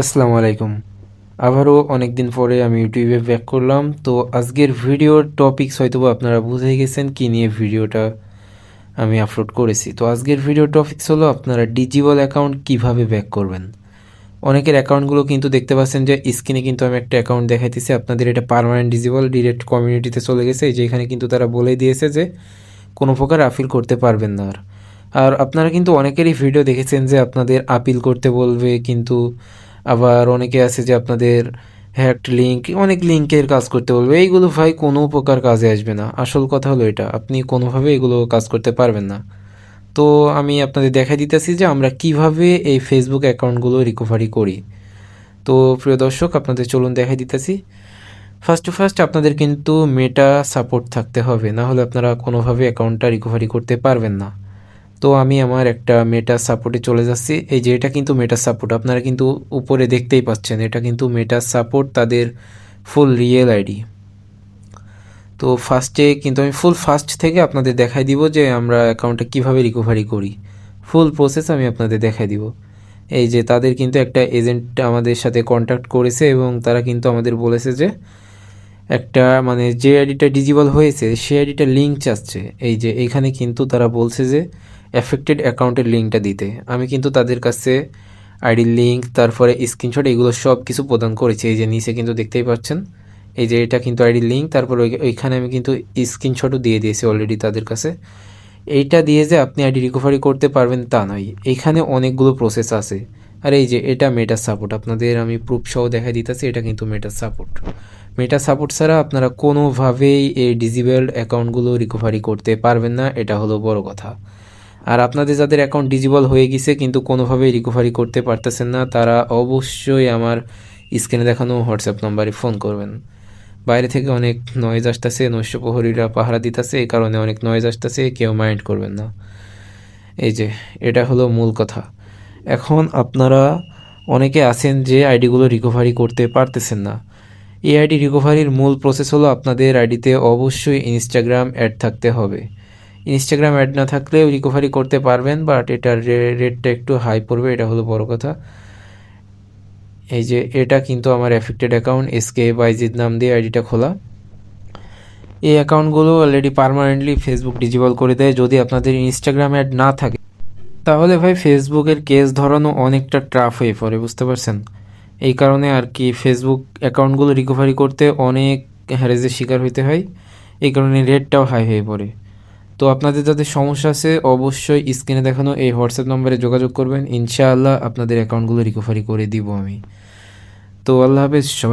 আসসালামু আলাইকুম। আবারও অনেকদিন পরে আমি ইউটিউবে ব্যাক করলাম। তো আজকের ভিডিওর টপিকস হয়তোবা আপনারা বুঝে গেছেন কি নিয়ে ভিডিওটা আমি আপলোড করেছি। তো আজকের ভিডিওর টপিকস হলো আপনারা ডিজিবল অ্যাকাউন্ট কিভাবে ব্যাক করবেন। অনেকের অ্যাকাউন্টগুলো কিন্তু দেখতে পাচ্ছেন যে স্ক্রিনে কিন্তু আমি একটা অ্যাকাউন্ট দেখাইতেছি আপনাদের, এটা পার্মানেন্ট ডিজিবল ডিরেক্ট কমিউনিটিতে চলে গেছে। এই যে এখানে কিন্তু তারা বলে দিয়েছে যে কোনো প্রকার আপিল করতে পারবেন না। আর আপনারা কিন্তু অনেকেরই ভিডিও দেখেছেন যে আপনাদের আপিল করতে বলবে, কিন্তু আবার অনেকে আছে যে আপনাদের হ্যাকড লিঙ্ক, অনেক লিঙ্কের কাজ করতে বলবে। এইগুলো ভাই কোনো প্রকার কাজে আসবে না। আসল কথা হলো এটা, আপনি কোনোভাবে এগুলো কাজ করতে পারবেন না। তো আমি আপনাদের দেখাই দিতেছি যে আমরা কিভাবে এই ফেসবুক অ্যাকাউন্টগুলো রিকভারি করি। তো প্রিয় দর্শক, আপনাদের চলুন দেখাই দিতেছি। ফার্স্ট টু ফার্স্ট আপনাদের কিন্তু মেটা সাপোর্ট থাকতে হবে, না হলে আপনারা কোনোভাবে অ্যাকাউন্টটা রিকভারি করতে পারবেন না। তো আমি আমার একটা মেটা সাপোর্টে চলে যাচ্ছি। এই যে এটা কিন্তু মেটা সাপোর্ট, আপনারা কিন্তু উপরে দেখতেই পাচ্ছেন, এটা কিন্তু মেটা সাপোর্ট তাদের ফুল রিয়েল আইডি। তো ফার্স্টে কিন্তু আমি ফুল ফার্স্ট থেকে আপনাদের দেখাই দিব যে আমরা অ্যাকাউন্টটা কিভাবে রিকভারি করি। ফুল প্রসেস আমি আপনাদের দেখাই দিব। এই যে তাদের কিন্তু একটা এজেন্ট আমাদের সাথে কন্ট্যাক্ট করেছে এবং তারা কিন্তু আমাদের বলেছে যে একটা মানে যে আইডিটা ডিজিবল হয়েছে সেই আইডিটা লিঙ্ক চাচ্ছে। এই যে এইখানে কিন্তু তারা বলছে যে অ্যাফেক্টেড অ্যাকাউন্টের লিঙ্কটা দিতে। আমি কিন্তু তাদের কাছে আইডির লিঙ্ক, তারপরে স্ক্রিনশট, এগুলো সব কিছু প্রদান করেছি। এই যে নিচে কিন্তু দেখতেই পাচ্ছেন, এই যে এটা কিন্তু আইডির লিঙ্ক, তারপর ওইখানে আমি কিন্তু স্ক্রিনশটও দিয়ে দিয়েছি অলরেডি তাদের কাছে। এইটা দিয়ে যে আপনি আইডি রিকভারি করতে পারবেন তা নয়, এইখানে অনেকগুলো প্রসেস আছে। আর এই যে এটা মেটা সাপোর্ট, আপনাদের আমি প্রুফ সহ দেখাই দিতেছি, এটা কিন্তু মেটা সাপোর্ট। মেটা সাপোর্ট ছাড়া আপনারা কোনোভাবেই এই ডিজিবেলড অ্যাকাউন্টগুলো রিকভারি করতে পারবেন না, এটা হলো বড় কথা। আর আপনাদের যাদের অ্যাকাউন্ট ডিজিবল হয়ে গেছে কিন্তু কোনোভাবেই রিকভারি করতে পারতেছেন না, তারা অবশ্যই আমার স্ক্রিনে দেখানো হোয়াটসঅ্যাপ নাম্বারে ফোন করবেন। বাইরে থেকে অনেক নয়েজ আসতেছে, নৈশ প্রহরীরা পাহারা দিতেছে, এই কারণে অনেক নয়েজ আসতেছে, কেউ মাইন্ড করবেন না। এই যে এটা হলো মূল কথা। এখন আপনারা অনেকে আছেন যে আইডিগুলো রিকভারি করতে পারতেছেন না। এই আইডি রিকভারির মূল প্রসেস হলো আপনাদের আইডিতে অবশ্যই ইনস্টাগ্রাম অ্যাড থাকতে হবে। ইনস্টাগ্রাম অ্যাড না থাকলেও রিকভারি করতে পারবেন, বাট এটার রেটটা একটু হাই পড়বে, এটা হলো বড় কথা। এই যে এটা কিন্তু আমার অ্যাফেক্টেড অ্যাকাউন্ট, এসকে বাইজিদ নাম দিয়ে আইডিটা খোলা। এই অ্যাকাউন্টগুলো অলরেডি পার্মানেন্টলি ফেসবুক ডিজেবল করে দেয় যদি আপনাদের ইনস্টাগ্রাম অ্যাড না থাকে। তাহলে ভাই ফেসবুকের কেস ধরানো অনেকটা টাফ হয়ে পড়ে, বুঝতে পারছেন। এই কারণে আর কি ফেসবুক অ্যাকাউন্টগুলো রিকভারি করতে অনেক হ্যারেজের শিকার হইতে হয়, এই কারণে রেটটাও হাই হয়ে পড়ে। তো আপনাদের যাদের সমস্যা আছে অবশ্যই স্ক্রিনে দেখানো এই হোয়াটসঅ্যাপ নম্বরে যোগাযোগ করবেন, ইনশাআল্লাহ আপনাদের অ্যাকাউন্টগুলো রিকভারি করে দিব আমি। তো আল্লাহ হাফেজ সবাই।